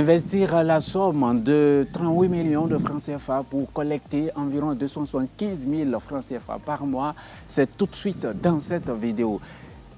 Investir la somme de 38 millions de francs CFA pour collecter environ 275 000 francs CFA par mois, c'est tout de suite dans cette vidéo.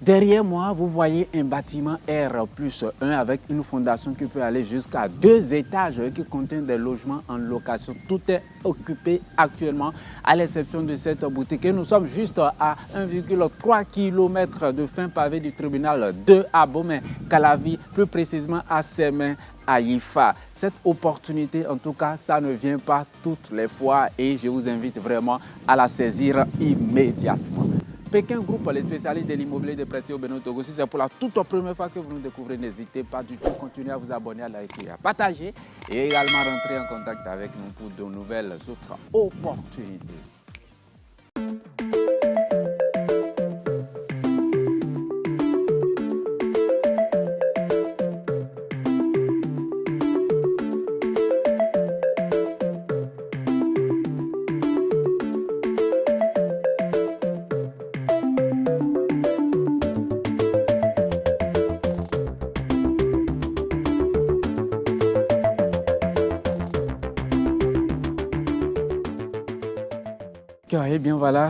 Derrière moi, vous voyez un bâtiment R+1 avec une fondation qui peut aller jusqu'à 2 étages qui contient des logements en location. Tout est occupé actuellement à l'exception de cette boutique. Et nous sommes juste à 1,3 km de fin pavé du tribunal de Abomey-Calavi, plus précisément à Sémé à Yifa. Cette opportunité, en tout cas, ça ne vient pas toutes les fois et je vous invite vraiment à la saisir immédiatement. Pékin Group, les spécialistes de l'immobilier de Pressé au Bénin Togo. Si c'est pour la toute première fois que vous nous découvrez, n'hésitez pas du tout à continuer à vous abonner, à liker, à partager et également rentrer en contact avec nous pour de nouvelles autres opportunités. Et bien voilà,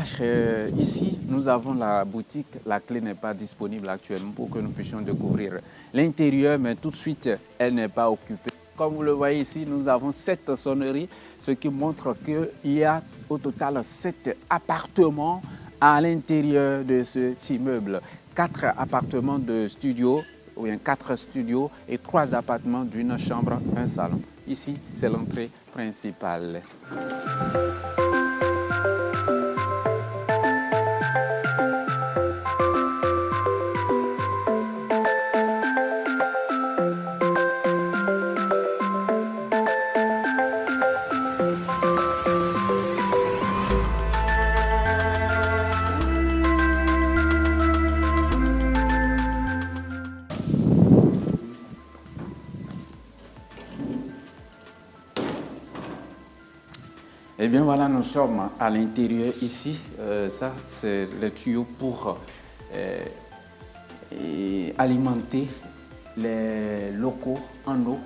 ici nous avons la boutique, la clé n'est pas disponible actuellement pour que nous puissions découvrir l'intérieur, mais tout de suite elle n'est pas occupée. Comme vous le voyez ici, nous avons 7 sonneries, ce qui montre qu'il y a au total 7 appartements à l'intérieur de cet immeuble. 4 appartements de studio, ou bien 4 studios et 3 appartements d'une chambre, un salon. Ici, c'est l'entrée principale. Eh bien voilà, nous sommes à l'intérieur ici. Ça, c'est le tuyau pour alimenter les locaux en eau.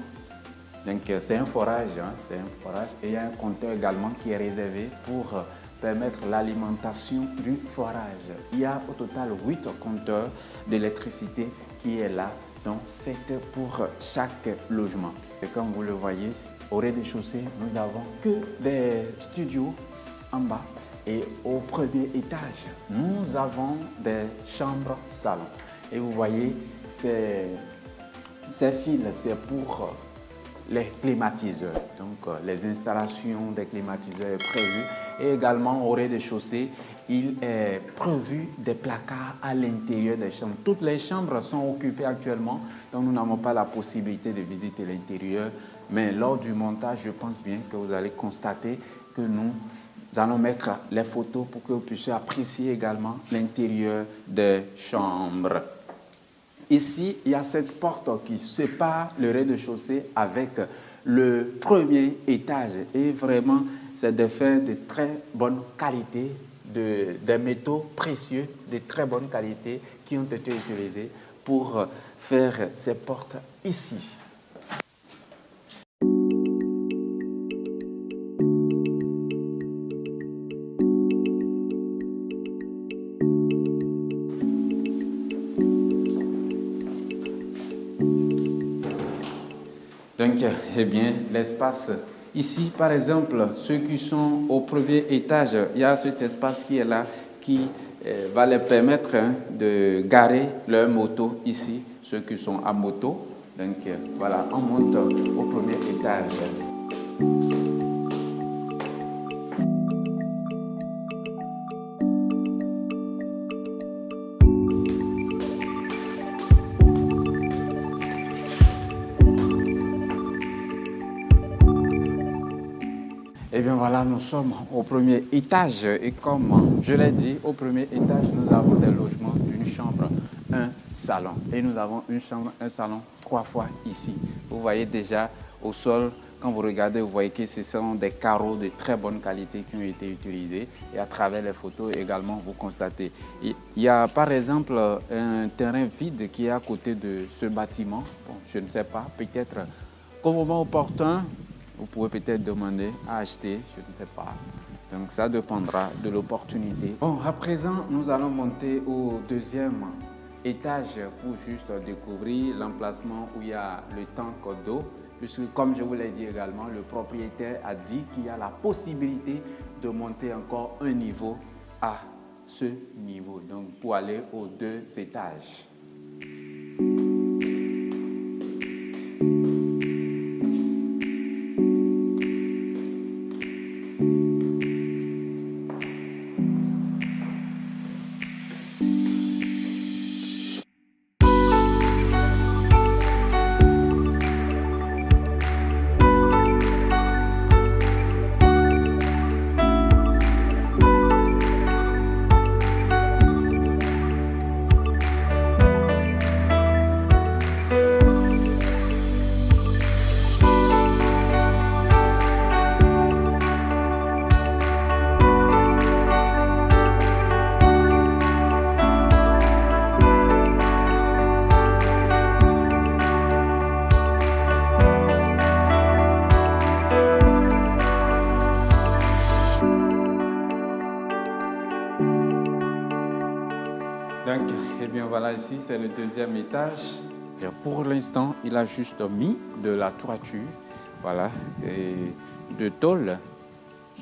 Donc c'est un forage, c'est un forage. Et il y a un compteur également qui est réservé pour permettre l'alimentation du forage. Il y a au total 8 compteurs d'électricité qui est là, donc 7 pour chaque logement. Et comme vous le voyez, au rez-de-chaussée, nous n'avons que des studios en bas et au premier étage, nous avons des chambres salons. Et vous voyez, ces fils, c'est pour les climatiseurs. Donc, les installations des climatiseurs est prévues. Et également, au rez-de-chaussée, il est prévu des placards à l'intérieur des chambres. Toutes les chambres sont occupées actuellement, donc nous n'avons pas la possibilité de visiter l'intérieur. Mais lors du montage, je pense bien que vous allez constater que nous allons mettre les photos pour que vous puissiez apprécier également l'intérieur des chambres. Ici, il y a cette porte qui sépare le rez-de-chaussée avec le premier étage. Et vraiment, c'est des fer de très bonne qualité, des métaux précieux de très bonne qualité qui ont été utilisés pour faire ces portes ici. Donc, eh bien, l'espace ici, par exemple, ceux qui sont au premier étage, il y a cet espace qui est là, qui va leur permettre de garer leur moto ici, ceux qui sont à moto. Donc, voilà, on monte au premier étage. Eh bien voilà, nous sommes au premier étage et comme je l'ai dit, au premier étage, nous avons des logements d'une chambre, un salon. Et nous avons une chambre, un salon 3 fois ici. Vous voyez déjà au sol, quand vous regardez, vous voyez que ce sont des carreaux de très bonne qualité qui ont été utilisés. Et à travers les photos également, vous constatez. Il y a par exemple un terrain vide qui est à côté de ce bâtiment. Bon, je ne sais pas, peut-être qu'au moment opportun, vous pouvez peut-être demander à acheter, je ne sais pas. Donc ça dépendra de l'opportunité. Bon, à présent, nous allons monter au deuxième étage pour juste découvrir l'emplacement où il y a le tank d'eau. Puisque comme je vous l'ai dit également, le propriétaire a dit qu'il y a la possibilité de monter encore un niveau à ce niveau. Donc pour aller aux 2 étages. Donc, eh bien voilà, ici c'est le deuxième étage. Et pour l'instant, il a juste mis de la toiture, voilà, et de tôle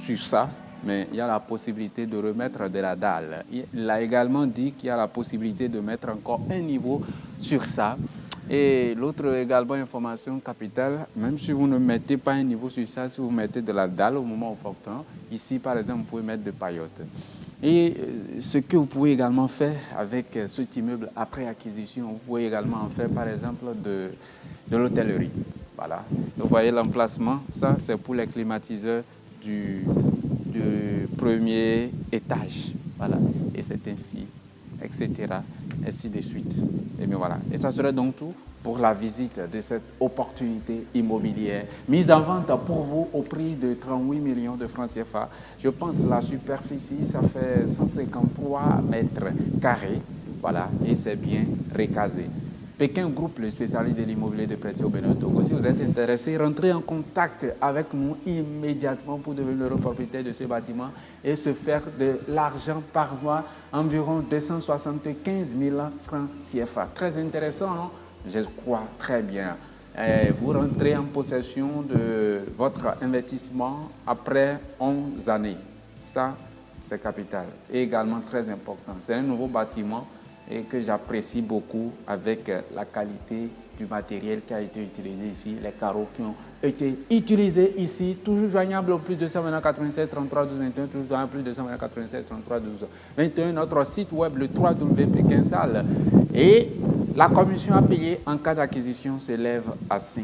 sur ça, mais il y a la possibilité de remettre de la dalle. Il a également dit qu'il y a la possibilité de mettre encore un niveau sur ça. Et l'autre également information capitale, même si vous ne mettez pas un niveau sur ça, si vous mettez de la dalle au moment opportun, ici par exemple, vous pouvez mettre de paillotes. Et ce que vous pouvez également faire avec cet immeuble après acquisition, vous pouvez également en faire par exemple de l'hôtellerie. Voilà. Vous voyez l'emplacement, ça c'est pour les climatiseurs du premier étage. Voilà. Et c'est ainsi, etc. Ainsi de suite. Et bien voilà. Et ça serait donc tout pour la visite de cette opportunité immobilière mise en vente pour vous au prix de 38 millions de francs CFA. Je pense que la superficie, ça fait 153 mètres carrés. Voilà, et c'est bien recasé. Pékin Group, le spécialiste de l'immobilier de Presse au Bénin Togo. Si vous êtes intéressé, rentrez en contact avec nous immédiatement pour devenir le propriétaire de ce bâtiment et se faire de l'argent par mois, environ 275 000 francs CFA. Très intéressant, non? Je crois très bien. Vous rentrez en possession de votre investissement après 11 années. Ça, c'est capital. Et également très important. C'est un nouveau bâtiment et que j'apprécie beaucoup avec la qualité du matériel qui a été utilisé ici, les carreaux qui ont été utilisés ici, toujours joignable au plus 229 87 33 12 21, toujours joignable au plus 229 87 33 12 21, notre site web le www.pekinsal. Et la commission à payer en cas d'acquisition s'élève à 5%.